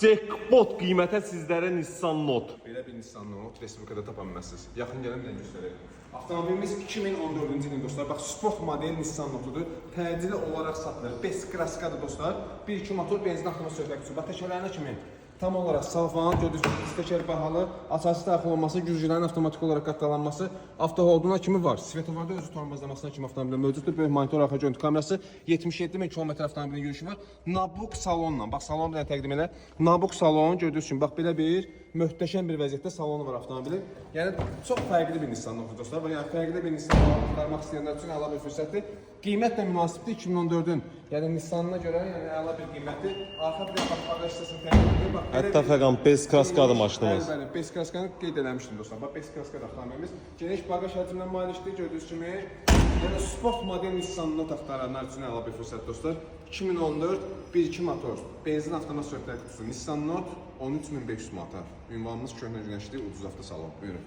Jackpot qiymətə sizlərə Nissan Note. Belə bir Nissan Note Respublikada tapa bilməzsiniz. Yaxın gəlin də göstərək. Avtomobilimiz 2014-cü ilin dostlar. Bax, sport model Nissan Note-udur. Təcili olaraq satılır. Bes kraskadır dostlar. 1-2 motor benzin avtomat söhbət. Bax, təkərlərinə kimi tam olaraq salfan, gördüyünüz təkər bahalı, asası daxil olması, güzgülərin avtomatik olaraq qatlanması, avtoholduna kimi var. Svetoforda özü tormozlamasına kimi avtomobildə mövcuddur. Böyük monitor arxa görüntü kamerası, 77 min kilometr avtomobilin yürüyüşü var. Nabuk salonla, bax salonu da təqdim elə. Nabuk salon gördüyünüz kimi, bax belə bir möhtəşəm bir vəziyyətdə salonu var avtomobilin. Yəni çox fərqli bir Nissan Note dostlar. Yəni fərqli bir Nissan Note çıxarmaq istəyənlər üçün əla bir fürsətdir. Qiymət də münasibdir 2014-ün. Yəni Nissanına görə yəni əla bir qiymətdir. Arxa bir bax bagaj hissəsini təqdim edir. Hətta fəqəm bez kraskadır maşınımız. Bəli, bez kraskanı qeyd eləmişdim dostlar. Bax, bez kraskadır avtomobilimiz. Geniş bagaj həcmindən malikdir, gördüyünüz kimi. Yəni sport model Nissan Note axtaranlar üçün əla bir fürsət dostlar. 2014 1.2 motor, benzin avtomat sürətlər qutusu Nissan Note 13.500 manata. Ünvanımız köhnə günəşli ucuz avtosalon. Buyurun.